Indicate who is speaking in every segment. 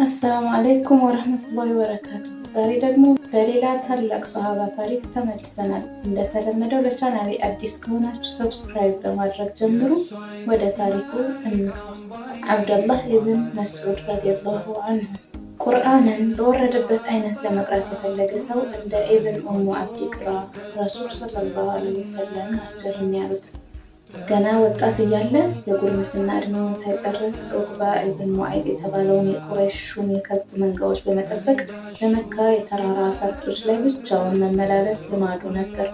Speaker 1: አሰላሙ አለይኩም ወረህመቱላሂ ወበረካቱ። ዛሬ ደግሞ በሌላ ታላቅ ሶሃባ ታሪክ ተመልሰናል። እንደተለመደው ለቻናሌ አዲስ ከሆናችሁ ሰብስክራይብ በማድረግ ጀምሩ። ወደ ታሪኩ እንግባ። አብደላህ ኢብን መስዑድ ረዲየላሁ አንሁ። ቁርአንን በወረደበት አይነት ለመቅራት የፈለገ ሰው እንደ ኢብን ኡሙ አብዲ ቅራ። ረሱል ሰለላሁ ዐለይሂ ወሰለም ናቸው ያሉት። ገና ወጣት እያለ የጉርምስና እድሜውን ሳይጨርስ ዑቅባ ኢብን ሙዓይጥ የተባለውን የቁረይሽ ሹም የከብት መንጋዎች በመጠበቅ በመካ የተራራ ሰርጦች ላይ ብቻውን መመላለስ ልማዱ ነበር።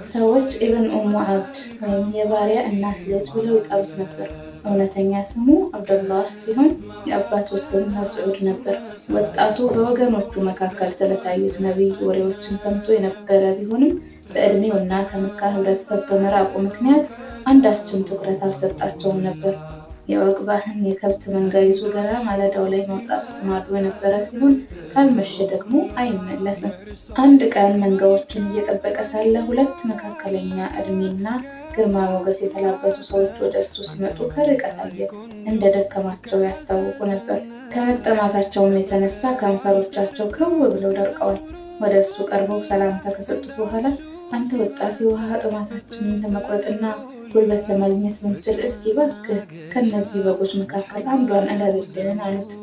Speaker 1: ሰዎች ኢብን ኡሙ አብድ ወይም የባሪያ እናት ልጅ ብለው ይጠሩት ነበር። እውነተኛ ስሙ አብደላህ ሲሆን የአባቱ ስም መስዑድ ነበር። ወጣቱ በወገኖቹ መካከል ስለታዩት ነቢይ ወሬዎችን ሰምቶ የነበረ ቢሆንም በዕድሜው እና ከመካ ህብረተሰብ በመራቁ ምክንያት አንዳችም ትኩረት አልሰጣቸውም ነበር። የዑቅባህን የከብት መንጋ ይዞ ገና ማለዳው ላይ መውጣት ልማዱ የነበረ ሲሆን ካልመሸ ደግሞ አይመለስም። አንድ ቀን መንጋዎቹን እየጠበቀ ሳለ ሁለት መካከለኛ ዕድሜና ግርማ ሞገስ የተላበሱ ሰዎች ወደ እሱ ሲመጡ ከርቀት አየ። እንደ ደከማቸው ያስታውቁ ነበር። ከመጠማታቸውም የተነሳ ከንፈሮቻቸው ክው ብለው ደርቀዋል። ወደ እሱ ቀርበው ሰላምታ ከሰጡት በኋላ አንተ ወጣት፣ የውሃ ጥማታችንን ለመቁረጥና ጉልበት ለማግኘት ብንችል እስኪ እባክህ ከነዚህ በጎች መካከል አንዷን እለብልህን አሉት።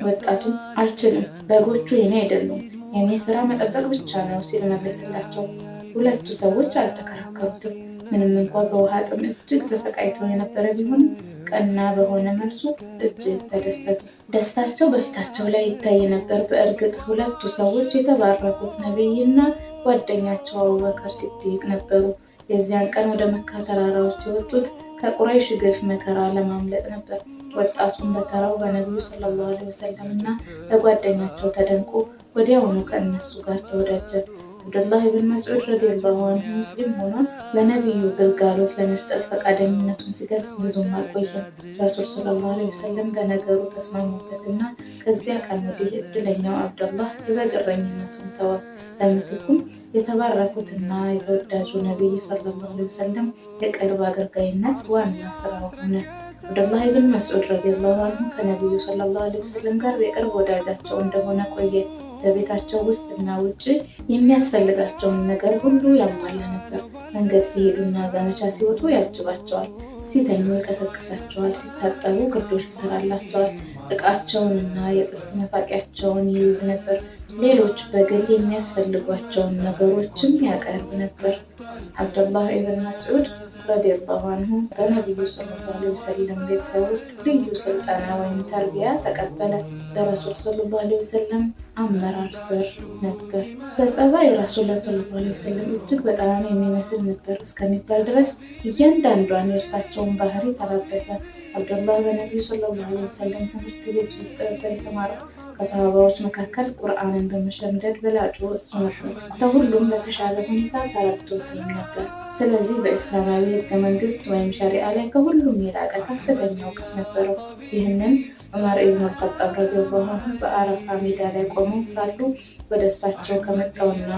Speaker 1: ወጣቱም አልችልም፣ በጎቹ የኔ አይደሉም፣ የኔ ስራ መጠበቅ ብቻ ነው ሲል መለሰላቸው። ሁለቱ ሰዎች አልተከራከሩትም። ምንም እንኳ በውሃ ጥም እጅግ ተሰቃይተው የነበረ ቢሆንም ቀና በሆነ መልሱ እጅግ ተደሰቱ። ደስታቸው በፊታቸው ላይ ይታይ ነበር። በእርግጥ ሁለቱ ሰዎች የተባረኩት ነቢይና ጓደኛቸው አቡበከር ሲዲቅ ነበሩ። የዚያን ቀን ወደ መካ ተራራዎች የወጡት ከቁረይሽ ግፍ መከራ ለማምለጥ ነበር። ወጣቱን በተራው በነቢዩ ሰለላሁ ዐለይሂ ወሰለም እና በጓደኛቸው ተደንቆ ወዲያውኑ ከእነሱ ጋር ተወዳጀ። አብደላህ ኢብን መስዑድ ረዲየላሁ አንሁ ሙስሊም ሆኖ ለነቢዩ ግልጋሎት ለመስጠት ፈቃደኝነቱን ሲገልጽ ብዙም አልቆየም። ረሱል ሰለላሁ ዐለይሂ ወሰለም በነገሩ ተስማሙበትና ከዚያ ቀን ወዲህ እድለኛው አብደላህ የበግ እረኝነቱን ተወ። በምትኩም የተባረኩትና የተወዳጁ ነቢይ ሰለላሁ ዐለይሂ ወሰለም የቅርብ አገልጋይነት ዋና ስራው ሆነ። አብደላህ ኢብን መስዑድ ረዲየላሁ አንሁ ከነቢዩ ሰለላሁ ዐለይሂ ወሰለም ጋር የቅርብ ወዳጃቸው እንደሆነ ቆየ። በቤታቸው ውስጥ እና ውጭ የሚያስፈልጋቸውን ነገር ሁሉ ያሟላ ነበር። መንገድ ሲሄዱና ዘመቻ ሲወጡ ያጅባቸዋል። ሲተኙ ይቀሰቅሳቸዋል። ሲታጠቡ ግርዶሽ ይሰራላቸዋል። ዕቃቸውንና የጥርስ መፋቂያቸውን ይይዝ ነበር። ሌሎች በግል የሚያስፈልጓቸውን ነገሮችም ያቀርብ ነበር። አብደላህ ኢብን መስዑድ ረዲየላሁ አንሁ በነቢዩ ሰለላሁ ዐለይሂ ወሰለም ቤተሰብ ውስጥ ልዩ ስልጠና ወይም ተርቢያ ተቀበለ። በረሱል ሰለላሁ ዐለይሂ ወሰለም አመራር ስር ነበር። በጸባይ ረሱልን ሰለላሁ ዐለይሂ ወሰለም እጅግ በጣም የሚመስል ነበር እስከሚባል ድረስ እያንዳንዷን የእርሳቸውን ባህሪ ተላበሰ። አብደላህ በነቢዩ ሰለላሁ ዐለይሂ ወሰለም ትምህርት ቤት ውስጥ ነበር የተማረው። ከሰሃባዎች መካከል ቁርአንን በመሸምደድ በላጩ እሱ ነበር። ከሁሉም በተሻለ ሁኔታ ተረድቶትም ነበር። ስለዚህ በእስላማዊ ህገ መንግስት ወይም ሸሪዓ ላይ ከሁሉም የላቀ ከፍተኛ እውቀት ነበረው። ይህንን ዑመር ኢብኑ አልኸጣብ ረዲየላሁ አንሁ በአረፋ ሜዳ ላይ ቆመው ሳሉ ወደ እሳቸው ከመጣውና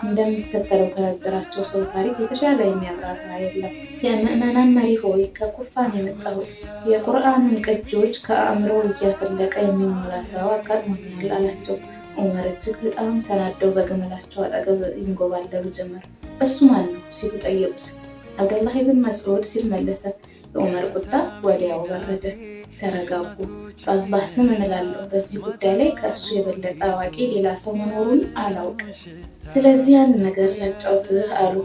Speaker 1: እንደሚከተለው ከነገራቸው ሰው ታሪክ የተሻለ የሚያብራራ የለም። የምዕመናን መሪ ሆይ፣ ከኩፋን የመጣሁት የቁርአንን ቅጂዎች ከአእምሮ እያፈለቀ የሚሞላ ሰው አጋጥሞኛል አላቸው። ዑመር እጅግ በጣም ተናደው በግመላቸው አጠገብ ይንጎባለሉ ጀመር። እሱ ማን ነው ሲሉ ጠየቁት። አብደላህ ኢብን መስዑድ ሲል መለሰ። የዑመር ቁጣ ወዲያው በረደ። ተረጋጉ፣ በአላህ ስም እምላለሁ በዚህ ጉዳይ ላይ ከእሱ የበለጠ አዋቂ ሌላ ሰው መኖሩን አላውቅም። ስለዚህ አንድ ነገር ላጫውትህ አሉ።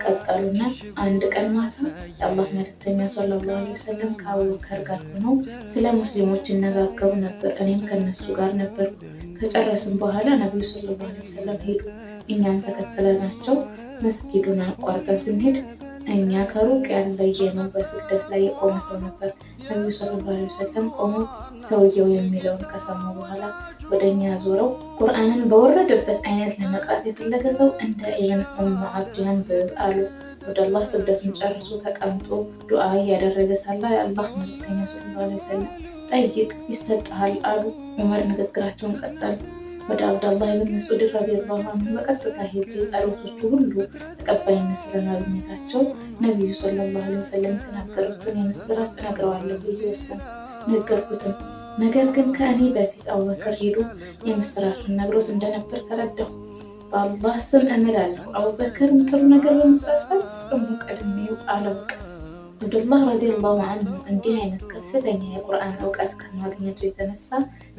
Speaker 1: ቀጠሉና አንድ ቀን ማታ የአላህ መልእክተኛ ሰለላሁ ዐለይሂ ወሰለም ከአቡበከር ጋር ሆነው ስለ ሙስሊሞች ይነጋገሩ ነበር። እኔም ከነሱ ጋር ነበርኩ። ከጨረስም በኋላ ነቢዩ ሰለላሁ ዐለይሂ ወሰለም ሄዱ። እኛም ተከትለናቸው መስጊዱን አቋርጠን ስንሄድ እኛ ከሩቅ ያለየነው በስግደት ላይ የቆመ ሰው ነበር። ነቢዩ ሰለላሁ ዐለይሂ ወሰለም ቆመው ሰውየው የሚለውን ከሰሙ በኋላ ወደ እኛ ዞረው ቁርአንን በወረደበት አይነት ለመቅራት የፈለገ ሰው እንደ ኢብን ኡሙ አብድ ያንብብ አሉ። ወደ አላህ ስግደቱን ጨርሶ ተቀምጦ ዱዓ እያደረገ ሳለ የአላህ መልእክተኛ ሰለላሁ ዐለይሂ ወሰለም ጠይቅ ይሰጥሃል አሉ። ዑመር ንግግራቸውን ቀጠሉ። ወደ አብደላህ ኢብን መስዑድ ረዲየላሁ አንሁ በቀጥታ ሄጄ ጸሎቶቹ ሁሉ ተቀባይነት ስለማግኘታቸው ነቢዩ ሰለላሁ ዐለይሂ ወሰለም የተናገሩትን የምስራች እነግረዋለሁ ብዬ ወሰንኩ። ነገርኩትም። ነገር ግን ከእኔ በፊት አቡበክር ሄዶ የምስራቹን ነግሮት እንደነበር ተረዳሁ። በአላህ ስም እምላለሁ አቡበክርን ጥሩ ነገር በመስራት ፈጽሞ ቀድሜው አላውቅም። አብዱላህ ረዲየላሁ አንሁ እንዲህ አይነት ከፍተኛ የቁርአን እውቀት ከማግኘቱ የተነሳ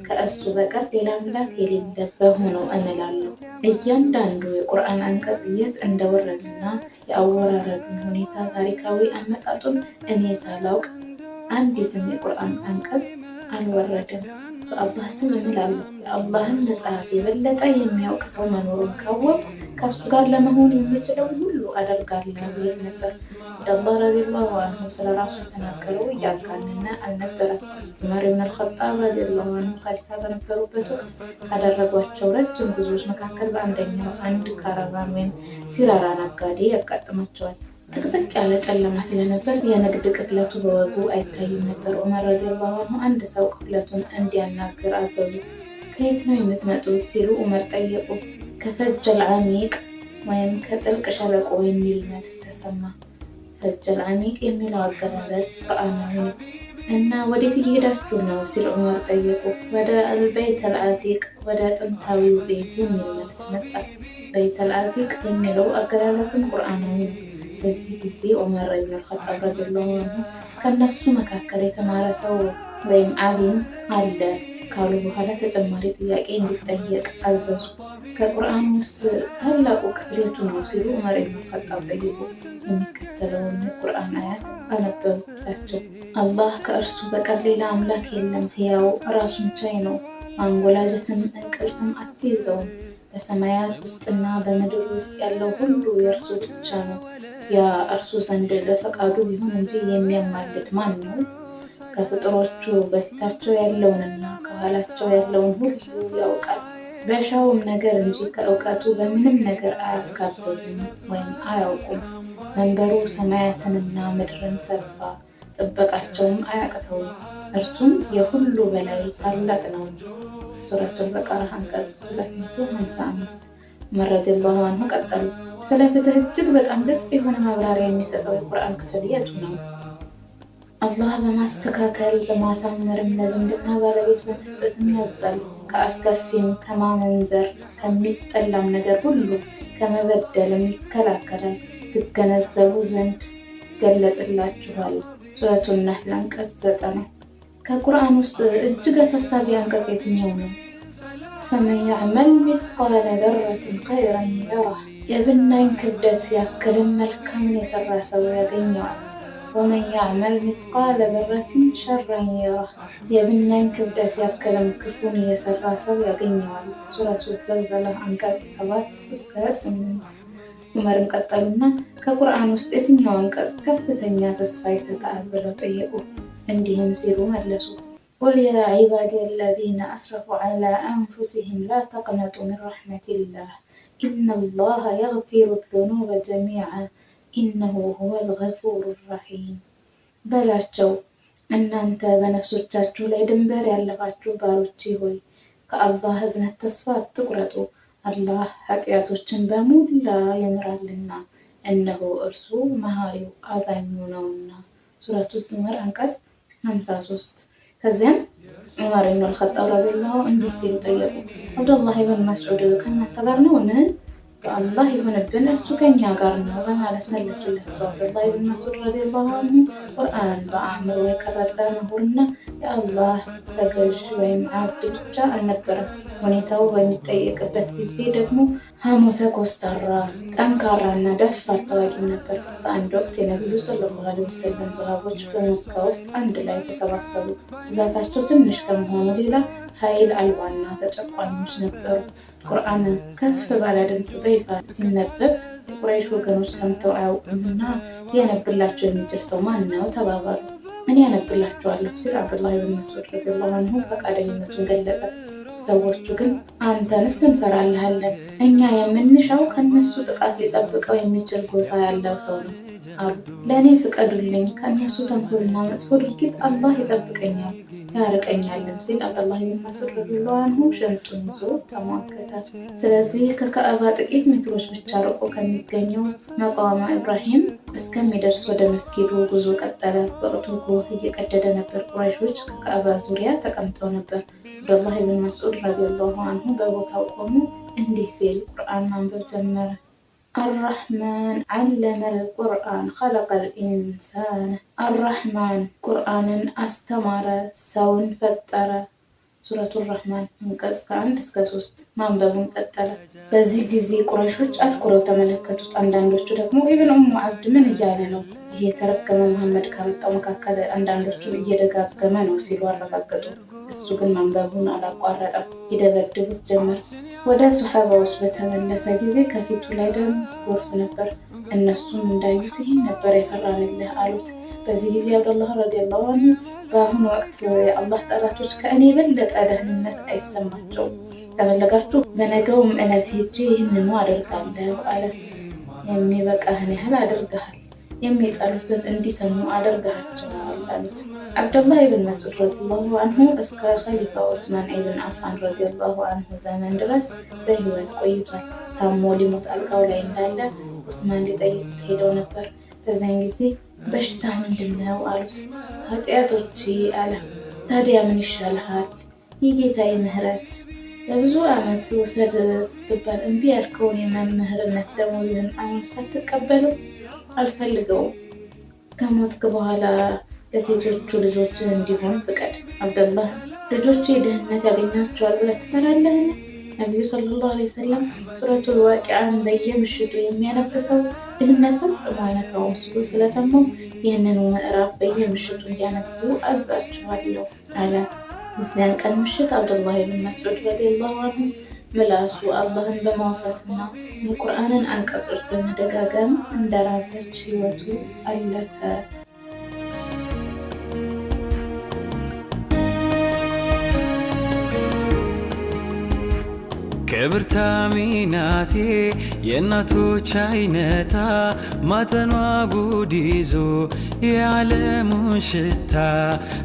Speaker 1: ከእሱ በቀር ሌላ አምላክ የሌለ በሆነው እምላለሁ። እያንዳንዱ የቁርአን አንቀጽ የት እንደወረደና የአወራረዱን ሁኔታ ታሪካዊ አመጣጡን እኔ ሳላውቅ አንዲትም የቁርአን አንቀጽ አልወረደም። በአላህ ስም እምላለሁ የአላህን መጽሐፍ የበለጠ የሚያውቅ ሰው መኖሩን ካወቅሁ ከእሱ ጋር ለመሆን የሚችለውን ሁሉ አደርጋለሁ ይል ነበር። አብዱላህ ረዲየላሁ አንሁ ስለ ራሱ የተናገረው እያጋነነ አልነበረም። ዑመር ብን አልኸጣብ ረዲየላሁ አንሁ ኸሊፋ በነበሩበት ወቅት ካደረጓቸው ረጅም ጉዞዎች መካከል በአንደኛው አንድ ካራቫን ወይም ሲራራ ነጋዴ ያጋጥማቸዋል። ጥቅጥቅ ያለ ጨለማ ስለነበር የንግድ ቅፍለቱ በወጉ አይታይም ነበር። ዑመር ረዲየላሁ አንሁ አንድ ሰው ቅፍለቱን እንዲያናግር አዘዙ። ከየት ነው የምትመጡት ሲሉ ዑመር ጠየቁ። ከፈጀል ዓሚቅ ወይም ከጥልቅ ሸለቆ የሚል መልስ ተሰማ። ፈጀል ዓሚቅ የሚለው አገላለጽ ቁርአናዊ ነው እና ወዴት እየሄዳችሁ ነው ሲል ዑመር ጠየቁ። ወደ አልበይተል አቲቅ ወደ ጥንታዊው ቤት የሚል መልስ መጣ። በይተል አቲቅ የሚለው አገላለጽም ቁርአናዊ ነው። በዚህ ጊዜ ዑመር ኢብኑ አልኸጣብ ረዲየላሁ አንሁ ከነሱ መካከል የተማረ ሰው ወይም ዓሊም አለ ካሉ በኋላ ተጨማሪ ጥያቄ እንዲጠየቅ አዘዙ። ከቁርአን ውስጥ ታላቁ ክፍል የቱ ነው ሲሉ ዑመር ኢብኑ አልኸጣብ ጠየቁ። የሚከተለውን የቁርአን አያት አነበቡላቸው። አላህ ከእርሱ በቀር ሌላ አምላክ የለም፣ ሕያው ራሱን ቻይ ነው፣ ማንጎላጀትም እንቅልፍም አትይዘውም። በሰማያት ውስጥና በምድር ውስጥ ያለው ሁሉ የእርሱ ብቻ ነው። ያ እርሱ ዘንድ በፈቃዱ ቢሆን እንጂ የሚያማልድ ማን ነው? ከፍጥሮቹ በፊታቸው ያለውንና ከኋላቸው ያለውን ሁሉ ያውቃል። በሻውም ነገር እንጂ ከእውቀቱ በምንም ነገር አያካብቡም ወይም አያውቁም። መንበሩ ሰማያትንና ምድርን ሰፋ፣ ጥበቃቸውም አያቅተውም። እርሱም የሁሉ በላይ ታላቅ ነው። ሱረቱል በቀራ አንቀጽ 255። ዑመር ረዲየላሁ አንሁ ቀጠሉ። ስለ ፍትህ እጅግ በጣም ግልጽ የሆነ ማብራሪያ የሚሰጠው የቁርአን ክፍል የቱ ነው? አላህ በማስተካከል በማሳመርም ለዝምድና ባለቤት በመስጠትም ያዛል። ከአስከፊም ከማመንዘር ከሚጠላም ነገር ሁሉ ከመበደልም ይከላከላል። ትገነዘቡ ዘንድ ገለጽላችኋል። ሱረቱን ነህል አንቀጽ 90። ከቁርአን ውስጥ እጅግ አሳሳቢ አንቀጽ የትኛው ነው? ፈመን ያዕመል ሚስቃለ ዘረትን ኸይረን የረህ። የብናኝ ክብደት ያክልም መልካምን የሰራ ሰው ያገኘዋል። ወመን ያዕመል ሚስቃለ ዘረትን ሸረን የረህ። የብናኝ ክብደት ያክልም ክፉን የሰራ ሰው ያገኘዋል። ሱረቱ ዘልዘላ አንቀጽ 7-8። ዑመርም ቀጠሉና ከቁርአን ውስጥ የትኛው አንቀጽ ከፍተኛ ተስፋ ይሰጣል ብለው ጠየቁ። እንዲህም ሲሉ መለሱ፣ ቁል ያ ዒባዲየ አለዚነ አስረፉ ዐላ አንፉሲሂም ላ ተቅነጡ ሚን ረሕመቲላህ ኢነላሀ የግፊሩ ዙኑበ ጀሚዐን ኢነሁ ሁወል ገፉሩ ረሒም። በላቸው እናንተ በነፍሶቻችሁ ላይ ድንበር ያለፋችሁ ባሮቼ ሆይ ከአላህ እዝነት ተስፋ አትቁረጡ፣ አላህ ኃጢአቶችን በሙላ ይምራልና እነሆ እርሱ መሐሪው አዛኙ ነውና። ሱረቱ ዙመር አንቀጽ 53። ከዚያም ዑመር ኢብኑ አልኸጣብ ረዲየላሁ እንዲህ ሲሉ ጠየቁ፣ አብዱላህ ኢብኑ መስዑድ ከእናንተ ጋር ነውን? በአላህ ይሁንብን እሱ ከኛ ጋር ነው በማለት መለሱላቸው። አብዱላህ ኢብኑ መስዑድ ረዲየላሁ አንሁ ቁርአንን በአእምሮ የቀረጸ ምሁርና የአላህ ተገዥ ወይም አብድ ብቻ አልነበረም። ሁኔታው በሚጠየቅበት ጊዜ ደግሞ ሐሞተ ኮስታራ፣ ጠንካራና ደፋር ተዋጊም ነበር። በአንድ ወቅት የነቢዩ ሰለላሁ ዐለይሂ ወሰለም ሰሃቦች በመካ ውስጥ አንድ ላይ ተሰባሰቡ። ብዛታቸው ትንሽ ከመሆኑ ሌላ ኃይል አልባና ተጨቋኞች ነበሩ። ቁርአን ከፍ ባለ ድምፅ በይፋ ሲነበብ የቁረይሽ ወገኖች ሰምተው አያውቁምና ሊያነብላቸው የሚችል ሰው ማን ነው ተባባሉ። እኔ ያነብላቸዋለሁ ሲል አብዱላህ ኢብኑ መስዑድ ረዲየላሁ አንሁ ፈቃደኝነቱን ገለጸ። ሰዎቹ ግን አንተንስ እንፈራልሃለን፣ እኛ የምንሻው ከነሱ ጥቃት ሊጠብቀው የሚችል ጎሳ ያለው ሰው ነው አሉ። ለእኔ ፍቀዱልኝ፣ ከእነሱ ተንኮልና መጥፎ ድርጊት አላህ ይጠብቀኛል። ያርቀኛልም ሲል አብዱላህ ብን መስዑድ ረዲየላሁ አንሁ ሽንጡን ይዞ ተሟገተ። ስለዚህ ከካዕባ ጥቂት ሜትሮች ብቻ ርቆ ከሚገኘው መቃመ ኢብራሂም እስከሚደርስ ወደ መስጊዱ ጉዞ ቀጠለ። ወቅቱ ጎህ እየቀደደ ነበር። ቁረይሾች ከካዕባ ዙሪያ ተቀምጠው ነበር። አብዱላህ ብን መስዑድ ረዲየላሁ አንሁ በቦታው ቆሞ እንዲህ ሲል ቁርአን ማንበብ ጀመረ። አራሕማን ዓለመል ቁርአን ኸለቀል ኢንሳን። አራሕማን ቁርአንን አስተማረ፣ ሰውን ፈጠረ። ሱረቱ ራሕማን አንቀጽ ከ1 እስከ 3 ማንበቡን ቀጠለ። በዚህ ጊዜ ቁረይሾች አትኩረው ተመለከቱት። አንዳንዶቹ ደግሞ ኢብኑ ኡም አብድ ምን እያለ ነው? ይሄ የተረገመ መሐመድ ካመጣው መካከል አንዳንዶቹ እየደጋገመ ነው ሲሉ አረጋገጡ። እሱ ግን ማንበቡን አላቋረጠም። ይደበድቡት ጀመር። ወደ ሱሐባዎች በተመለሰ ጊዜ ከፊቱ ላይ ደም ጎርፍ ነበር። እነሱም እንዳዩት ይህን ነበር የፈራንልህ አሉት። በዚህ ጊዜ አብዱላህ ረዲየላሁ አንሁ በአሁኑ ወቅት የአላህ ጠላቶች ከእኔ የበለጠ ደህንነት አይሰማቸውም። ከፈለጋችሁ በነገውም ዕለት ሄጄ ይህንኑ አደርጋለሁ አለ። የሚበቃህን ያህል አድርገሃል፣ የሚጠሉትን እንዲሰሙ አደርጋቸዋል አሉት። አብዱላህ ብን መስዑድ ረዲየላሁ አንሁ እስከ ኸሊፋ ዑስማን ኢብን አፋን ረዲየላሁ አንሁ ዘመን ድረስ በህይወት ቆይቷል። ታሞ ሊሞት አልጋው ላይ እንዳለ ዑስማን ሊጠይቁት ሄደው ነበር። በዚያን ጊዜ በሽታ ምንድን ነው አሉት። ኃጢአቶቼ አለ። ታዲያ ምን ይሻልሃል? የጌታዬ ምህረት ለብዙ ዓመት ውሰድ ስትባል እምቢ ያልከውን የመምህርነት ደሞዝህን አሁን ሳትቀበለው አልፈልገውም። ከሞትክ በኋላ ለሴቶቹ ልጆች እንዲሆን ፍቀድ። አብደላህ ልጆቼ ድህነት ያገኛቸዋል ብለህ ትፈራለህን? ነቢዩ ሰለላሁ ዐለይሂ ወሰለም ሱረቱል ዋቂዓን በየምሽቱ የሚያነብሰው ድህነት ፈጽሞ አይነካውም ሲሉ ስለሰማው ይህንኑ ምዕራፍ በየምሽቱ እንዲያነቡ አዛቸዋለሁ አለ። የዚያን ቀን ምሽት አብዱላህ ብን መስዑድ ረዲየላሁ አንሁ ምላሱ አላህን በማውሳትና የቁርአንን አንቀጾች በመደጋገም እንደራሰች ህይወቱ አለፈ።
Speaker 2: ክብርት አሚናቴ የእናቶች አይነታ ማጠኗ ጉድ ይዞ የዓለሙን ሽታ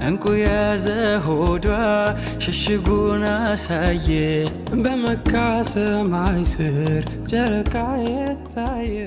Speaker 2: እንቁ ያዘ ሆዷ ሽሽጉን አሳየ በመካ ሰማይ ስር ጨረቃ የታየ